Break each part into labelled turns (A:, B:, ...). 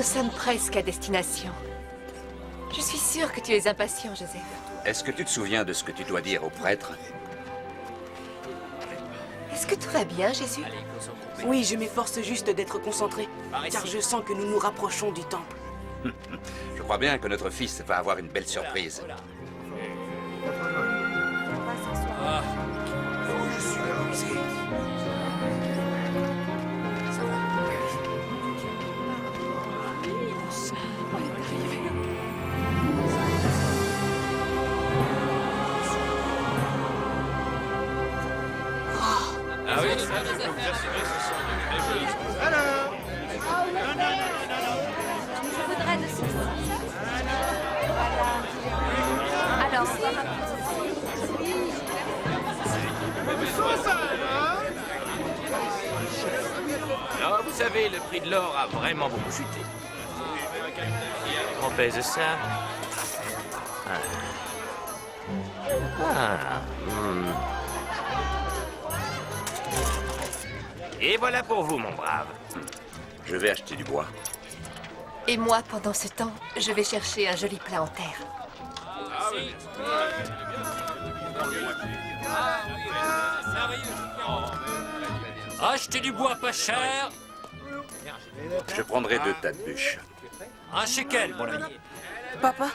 A: Nous sommes presque à destination. Je suis sûre que tu es impatient, Joseph.
B: Est-ce que tu te souviens de ce que tu dois dire au prêtre?
A: Est-ce que tout va bien, Jésus?
C: Oui, je m'efforce juste d'être concentré, car je sens que nous nous rapprochons du temple.
B: Je crois bien que notre fils va avoir une belle surprise.
A: Alors,
D: Non, vous savez, le prix de l'or a vraiment beaucoup chuté. On pèse ça. Et voilà pour vous, mon brave.
B: Je vais acheter du bois.
A: et moi, pendant ce temps, je vais chercher un joli plat en terre.
E: Achetez du bois pas cher.
B: Je prendrai 2 tas de bûches.
E: Un shekel, mon ami.
C: Papa,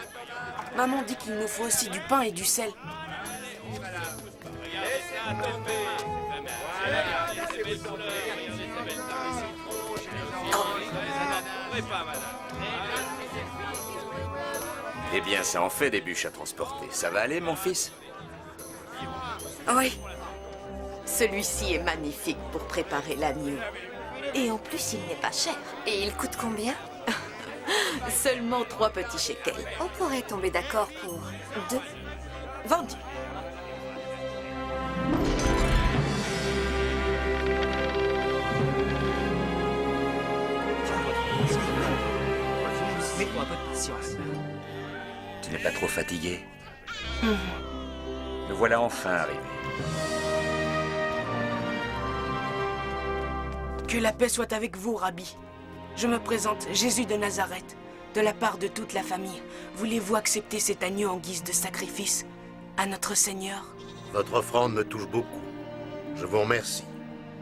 C: maman dit qu'il nous faut aussi du pain et du sel.
B: Eh bien, ça en fait des bûches à transporter. Ça va aller, mon fils?
F: Oui. Celui-ci est magnifique pour préparer l'agneau. Et en plus, il n'est pas cher.
A: Et il coûte combien?
F: Seulement 3 petits shekels.
A: On pourrait tomber d'accord pour 2.
F: Vendu.
E: Mets-toi un peu de patience.
B: Tu n'es pas trop fatigué? Le voilà enfin arrivé.
C: Que la paix soit avec vous, Rabbi. Je me présente, Jésus de Nazareth, de la part de toute la famille. Voulez-vous accepter cet agneau en guise de sacrifice à notre Seigneur?
G: Votre offrande me touche beaucoup. Je vous remercie.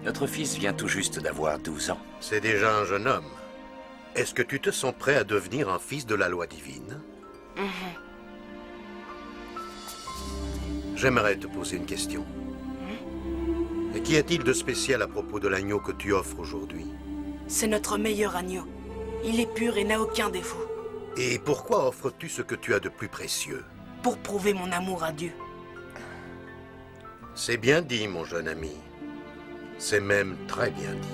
B: Notre fils vient tout juste d'avoir 12 ans.
G: C'est déjà un jeune homme. Est-ce que tu te sens prêt à devenir un fils de la loi divine? J'aimerais te poser une question. Et qu'y a-t-il de spécial à propos de l'agneau que tu offres aujourd'hui?
C: C'est notre meilleur agneau. Il est pur et n'a aucun défaut.
G: Et pourquoi offres-tu ce que tu as de plus précieux?
C: Pour prouver mon amour à Dieu.
G: C'est bien dit, mon jeune ami. C'est même très bien dit.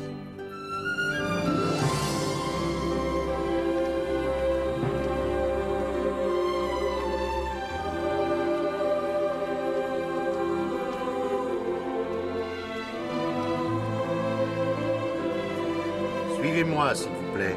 G: Suivez-moi, s'il vous plaît.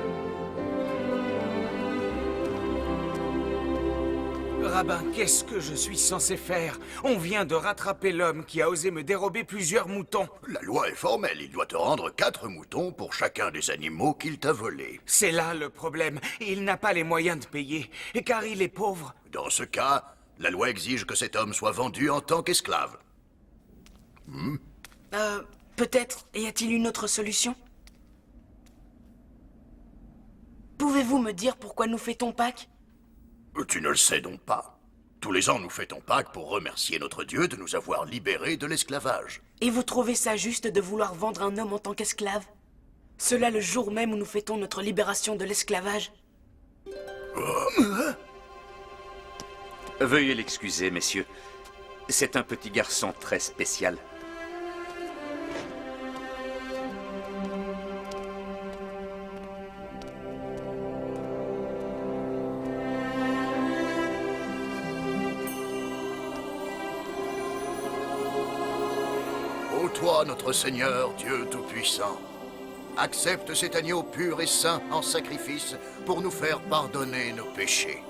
H: Rabbin, qu'est-ce que je suis censé faire? On vient de rattraper l'homme qui a osé me dérober plusieurs moutons.
I: La loi est formelle. Il doit te rendre 4 moutons pour chacun des animaux qu'il t'a volés.
H: C'est là le problème. Il n'a pas les moyens de payer. Et car il est pauvre.
I: Dans ce cas, la loi exige que cet homme soit vendu en tant qu'esclave.
C: Peut-être y a-t-il une autre solution? Pouvez-vous me dire pourquoi nous fêtons Pâques?
I: Tu ne le sais donc pas. Tous les ans, nous fêtons Pâques pour remercier notre Dieu de nous avoir libérés de l'esclavage.
C: Et vous trouvez ça juste de vouloir vendre un homme en tant qu'esclave? Cela le jour même où nous fêtons notre libération de l'esclavage?
B: Veuillez l'excuser, messieurs. C'est un petit garçon très spécial.
I: Ô toi, notre Seigneur, Dieu Tout-Puissant, accepte cet agneau pur et saint en sacrifice pour nous faire pardonner nos péchés.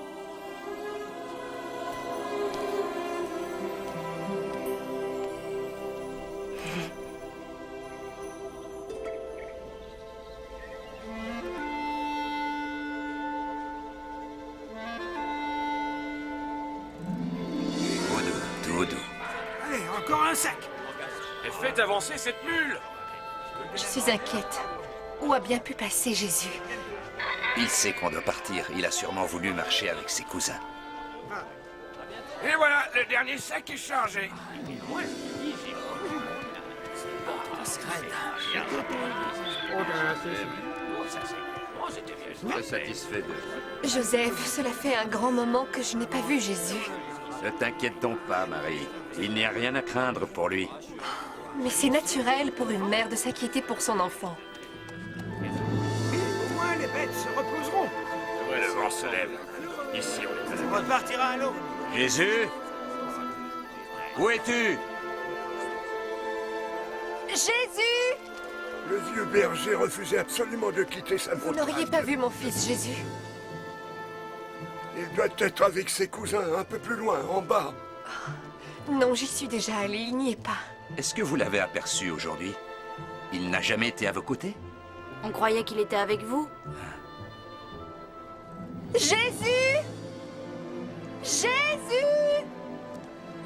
B: doudou.
H: Allez, encore un sac.
D: Et faites avancer cette mule.
A: Je suis inquiète. Où a bien pu passer Jésus?
B: Il sait qu'on doit partir. Il a sûrement voulu marcher avec ses cousins.
H: Et voilà, le dernier sac est chargé.
B: Très satisfait de...
A: Joseph, cela fait un grand moment que je n'ai pas vu Jésus.
B: Ne t'inquiète donc pas, Marie. Il n'y a rien à craindre pour lui.
A: Mais c'est naturel pour une mère de s'inquiéter pour son enfant.
H: Au moins, les bêtes se reposeront.
D: Ouais, le vent se lève. Ici,
H: On repartira à l'eau.
B: Jésus? Où es-tu?
A: Jésus!
J: Le vieux berger refusait absolument de quitter sa
A: Vous
J: montagne.
A: n'auriez pas vu mon fils Jésus?
J: Il doit être avec ses cousins un peu plus loin, en bas.
A: Non, j'y suis déjà allée, il n'y est pas.
B: Est-ce que vous l'avez aperçu aujourd'hui? Il n'a jamais été à vos côtés?
K: On croyait qu'il était avec vous.
A: Jésus! Jésus!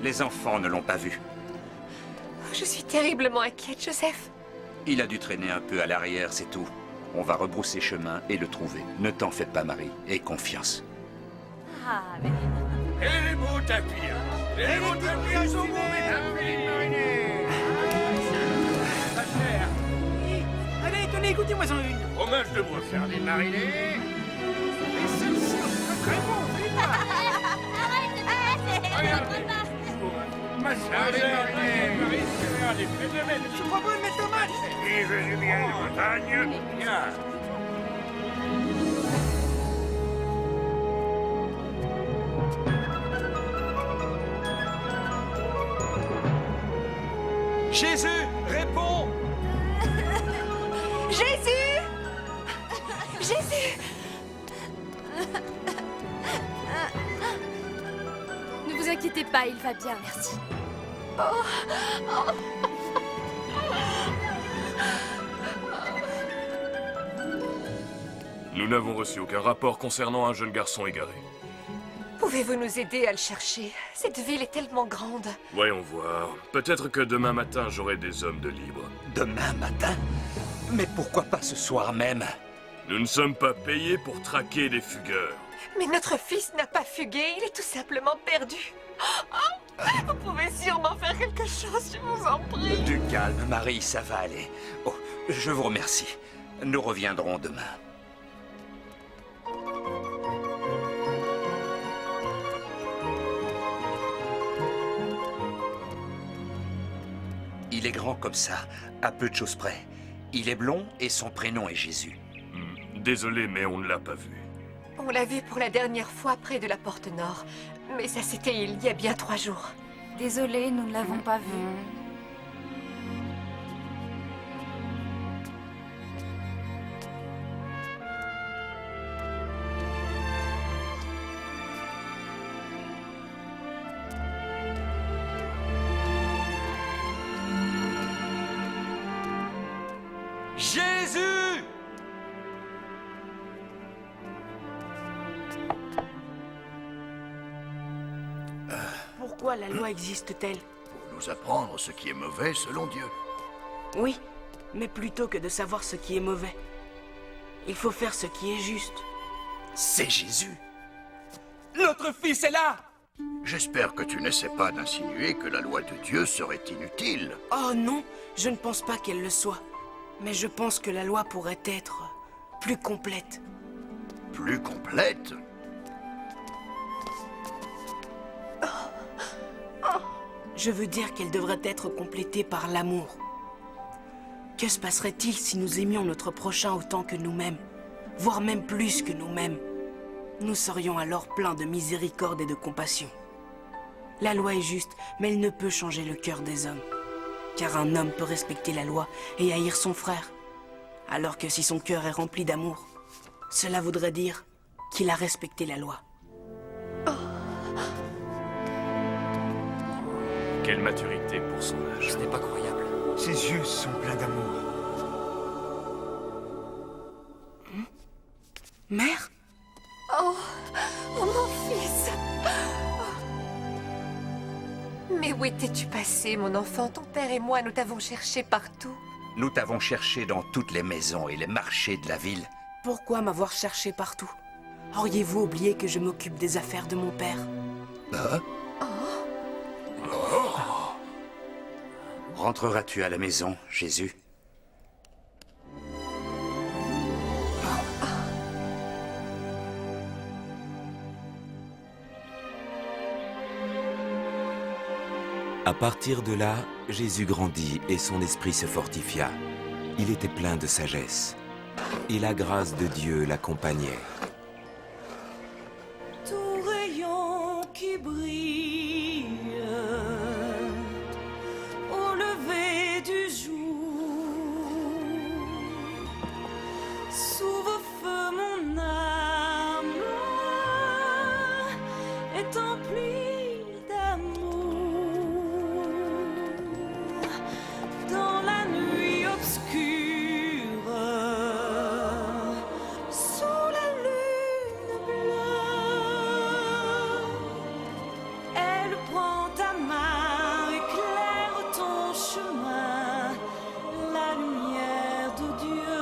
B: Les enfants ne l'ont pas vu.
A: Je suis terriblement inquiète, Joseph.
B: Il a dû traîner un peu à l'arrière, c'est tout. On va rebrousser chemin et le trouver. Ne t'en fais pas, Marie. Aie confiance.
K: Ah, mais...
H: Et les beaux tapis. Les beaux tapis sont beaux, mes tapis. Pas cher. Allez, tenez, écoutez-moi-en une. Hommage de bois faire des marinés. Et celle-ci, c'est très bon, regardez. Je vous propose mes tomates. Et je suis bien de montagne. Bien.
E: Jésus, réponds!
A: Jésus! Jésus!
K: Ne vous inquiétez pas, il va bien, merci.
D: Nous n'avons reçu aucun rapport concernant un jeune garçon égaré.
A: Pouvez-vous nous aider à le chercher? Cette ville est tellement grande.
D: Voyons voir. Peut-être que demain matin, j'aurai des hommes de libre.
B: Demain matin? Mais pourquoi pas ce soir même?
D: Nous ne sommes pas payés pour traquer des fugueurs.
A: Mais notre fils n'a pas fugué, il est tout simplement perdu. Oh, vous pouvez sûrement faire quelque chose, je vous en prie.
B: Du calme, Marie, ça va aller. Oh, je vous remercie. Nous reviendrons demain. Il est grand comme ça, à peu de choses près. Il est blond et son prénom est Jésus.
D: Désolé, mais on ne l'a pas vu.
A: On l'a vu pour la dernière fois près de la porte nord. Mais ça, c'était il y a bien 3 jours.
K: Désolée, nous ne l'avons pas vu.
E: Jésus!
C: Pourquoi la loi existe-t-elle?
I: Pour nous apprendre ce qui est mauvais selon Dieu.
C: Oui, mais plutôt que de savoir ce qui est mauvais, il faut faire ce qui est juste.
B: C'est Jésus!
E: Notre fils est là!
I: J'espère que tu n'essaies pas d'insinuer que la loi de Dieu serait inutile.
C: Oh non, je ne pense pas qu'elle le soit. Mais je pense que la loi pourrait être plus complète.
I: Plus complète?
C: Je veux dire qu'elle devrait être complétée par l'amour. Que se passerait-il si nous aimions notre prochain autant que nous-mêmes, voire même plus que nous-mêmes? Nous serions alors pleins de miséricorde et de compassion. La loi est juste, mais elle ne peut changer le cœur des hommes. Car un homme peut respecter la loi et haïr son frère. Alors que si son cœur est rempli d'amour, cela voudrait dire qu'il a respecté la loi.
D: Quelle maturité pour son âge.
E: Ce n'est pas croyable.
H: Ses yeux sont pleins d'amour.
C: Mère?
A: Oh, mon fils! Mais où étais-tu passé, mon enfant? Ton père et moi, nous t'avons cherché partout.
B: Nous t'avons cherché dans toutes les maisons et les marchés de la ville.
C: Pourquoi m'avoir cherché partout? Auriez-vous oublié que je m'occupe des affaires de mon père?
B: Rentreras-tu à la maison, Jésus?
L: À partir de là, Jésus grandit et son esprit se fortifia. Il était plein de sagesse. Et la grâce de Dieu l'accompagnait.
M: Tout rayon qui brille au lever du jour, sous vos feux mon âme est emplie d'amour. Dans la nuit obscure, sous la lune bleue, elle prend ta main, éclaire ton chemin, la lumière de Dieu.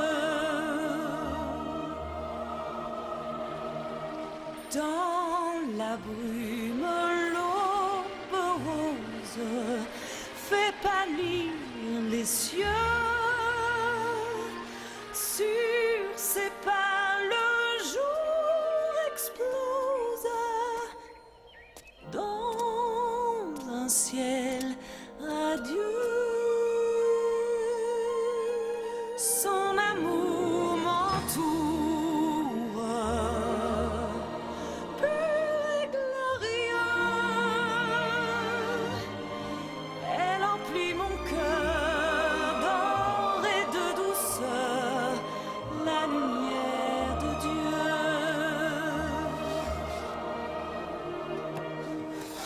M: Dans la brume, l'aube rose fait pâlir les cieux. Sur ses pas, le jour explose dans un ciel radieux. Son amour m'entoure, pur et glorieux. Elle emplit mon cœur d'or et de douceur, la lumière de Dieu.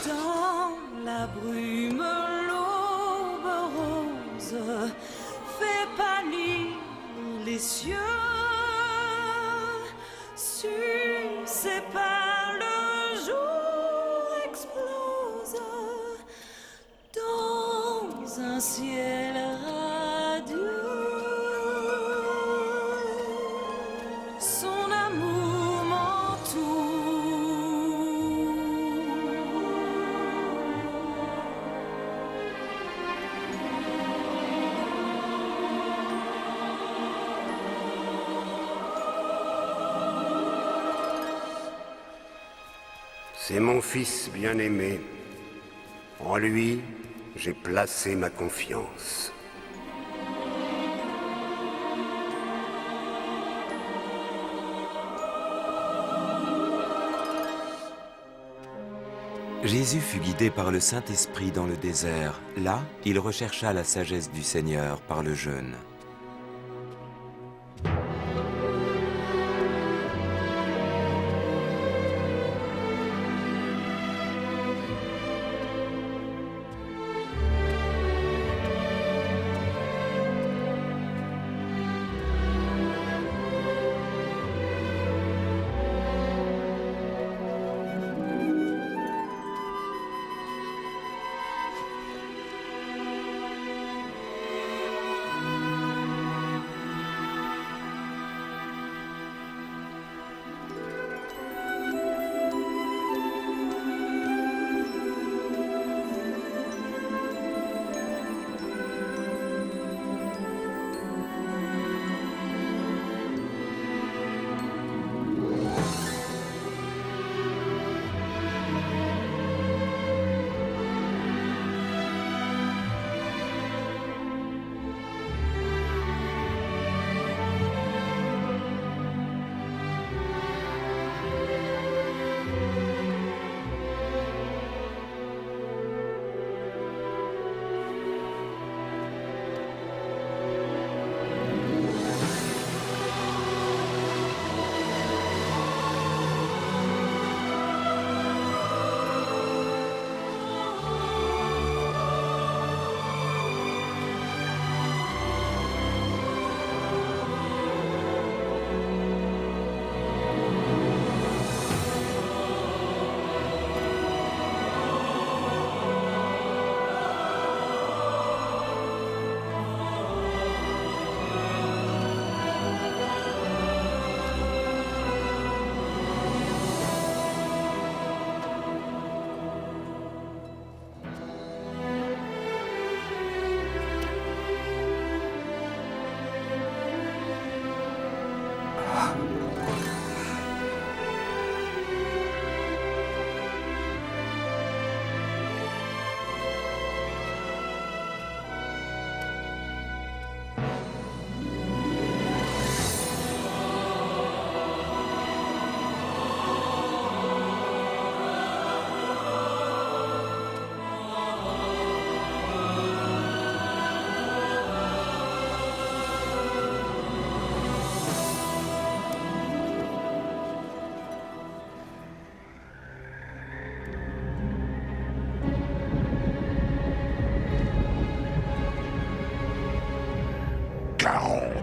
M: Dans la brume, l'aube rose fait pâlir les cieux. Sur ses pas, le jour explose dans un ciel radieux. Son amour
J: C'est mon fils bien-aimé. En lui, j'ai placé ma confiance.
L: Jésus fut guidé par le Saint-Esprit dans le désert. Là, il rechercha la sagesse du Seigneur par le jeûne.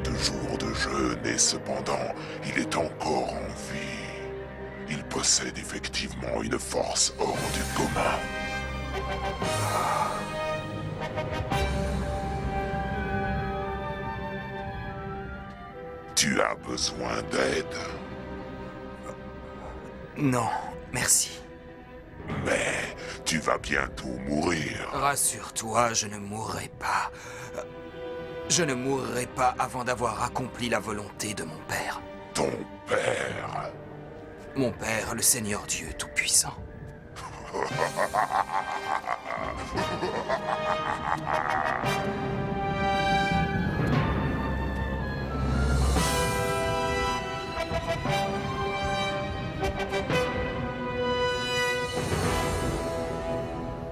N: 40 jours de jeûne et cependant, il est encore en vie. Il possède effectivement une force hors du commun. Tu as besoin d'aide?
O: Non, merci.
N: Mais tu vas bientôt mourir.
O: Rassure-toi, je ne mourrai pas. Je ne mourrai pas avant d'avoir accompli la volonté de mon père.
N: Ton père?
O: Mon père, le Seigneur Dieu Tout-Puissant.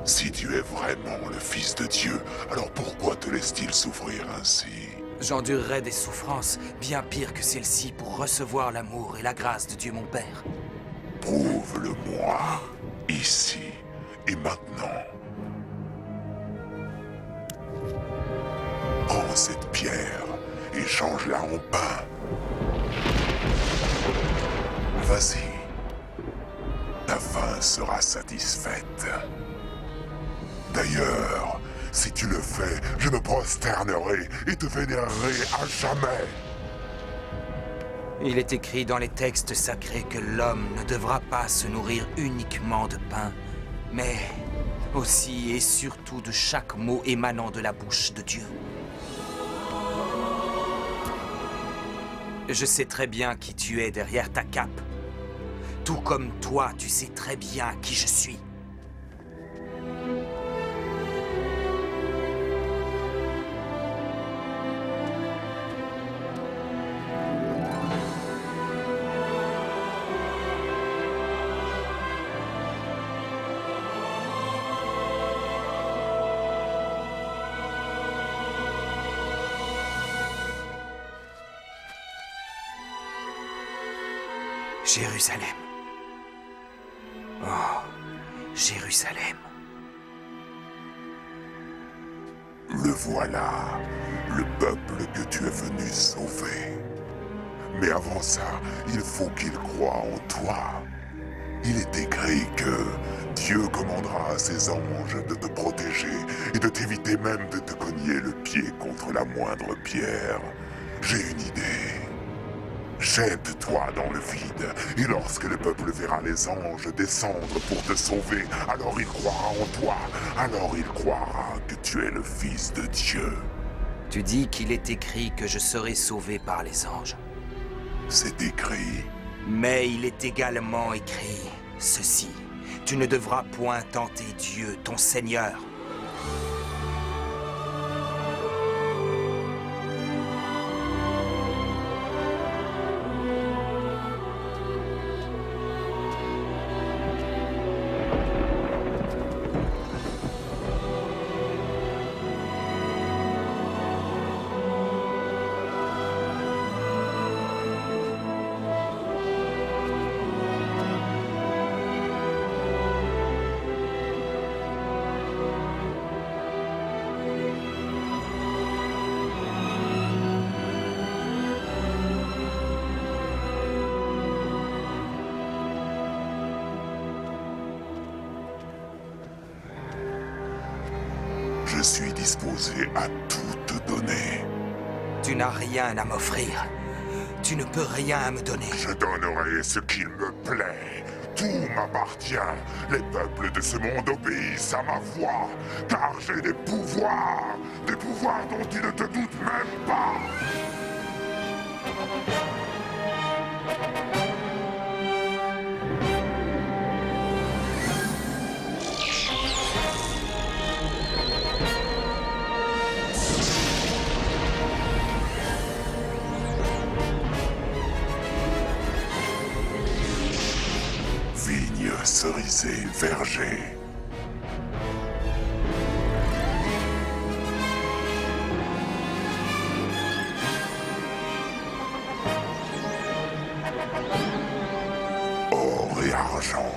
N: Si tu es vraiment le Fils de Dieu, alors pourquoi te laisse-t-il souffrir ainsi?
O: J'endurerai des souffrances bien pires que celles-ci pour recevoir l'amour et la grâce de Dieu mon Père.
N: Prouve-le-moi, ici et maintenant. Prends cette pierre et change-la en pain. Vas-y. Ta faim sera satisfaite. D'ailleurs, si tu le fais, je me prosternerai et te vénérerai à jamais.
O: Il est écrit dans les textes sacrés que l'homme ne devra pas se nourrir uniquement de pain, mais aussi et surtout de chaque mot émanant de la bouche de Dieu. Je sais très bien qui tu es derrière ta cape. Tout comme toi, tu sais très bien qui je suis. Jérusalem. Oh, Jérusalem.
N: Le voilà, le peuple que tu es venu sauver. Mais avant ça, il faut qu'il croie en toi. Il est écrit que Dieu commandera à ses anges de te protéger et de t'éviter même de te cogner le pied contre la moindre pierre. J'ai une idée. Jette-toi dans le vide, et lorsque le peuple verra les anges descendre pour te sauver, alors il croira en toi, alors il croira que tu es le Fils de Dieu.
O: Tu dis qu'il est écrit que je serai sauvé par les anges.
N: C'est écrit.
O: Mais il est également écrit ceci. Tu ne devras point tenter Dieu, ton Seigneur.
N: Je suis disposé à tout te donner.
O: Tu n'as rien à m'offrir. Tu ne peux rien me donner.
N: Je donnerai ce qu'il me plaît. Tout m'appartient. Les peuples de ce monde obéissent à ma voix, car j'ai des pouvoirs dont tu ne te doutes même pas. Vigne, cerisier, verger. Or et argent.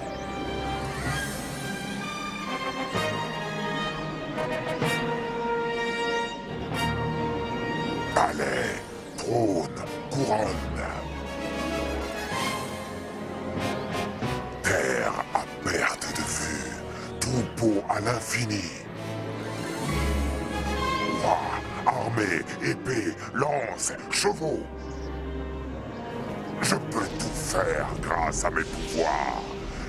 N: Palais, trône, couronne. Terre à perte de vue, troupeau à l'infini. Roi, armée, épée, lance, chevaux. Je peux tout faire grâce à mes pouvoirs.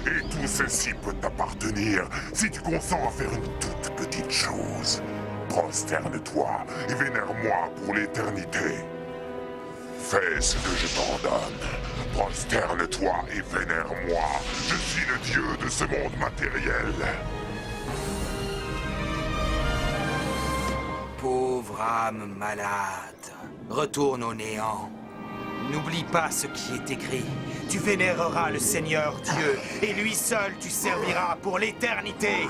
N: Et tout ceci peut t'appartenir si tu consens à faire une toute petite chose. Prosterne-toi et vénère-moi pour l'éternité. Fais ce que je t'ordonne. Prosterne-toi et vénère-moi. Je suis le dieu de ce monde matériel.
O: Pauvre âme malade, retourne au néant. N'oublie pas ce qui est écrit. Tu vénéreras le Seigneur Dieu, et lui seul tu serviras pour l'éternité.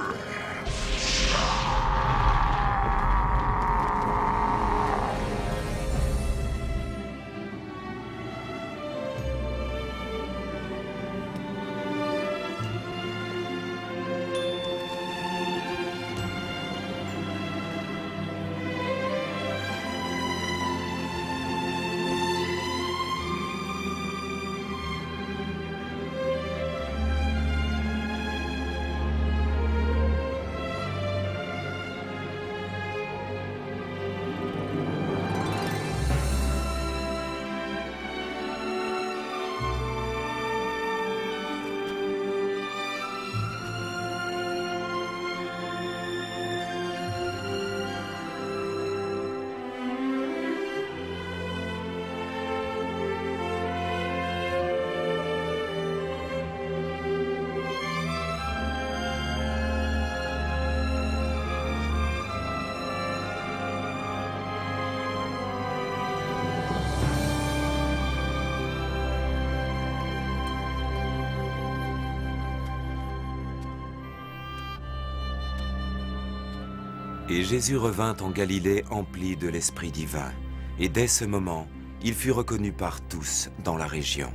L: Et Jésus revint en Galilée empli de l'Esprit divin. Et dès ce moment, il fut reconnu par tous dans la région.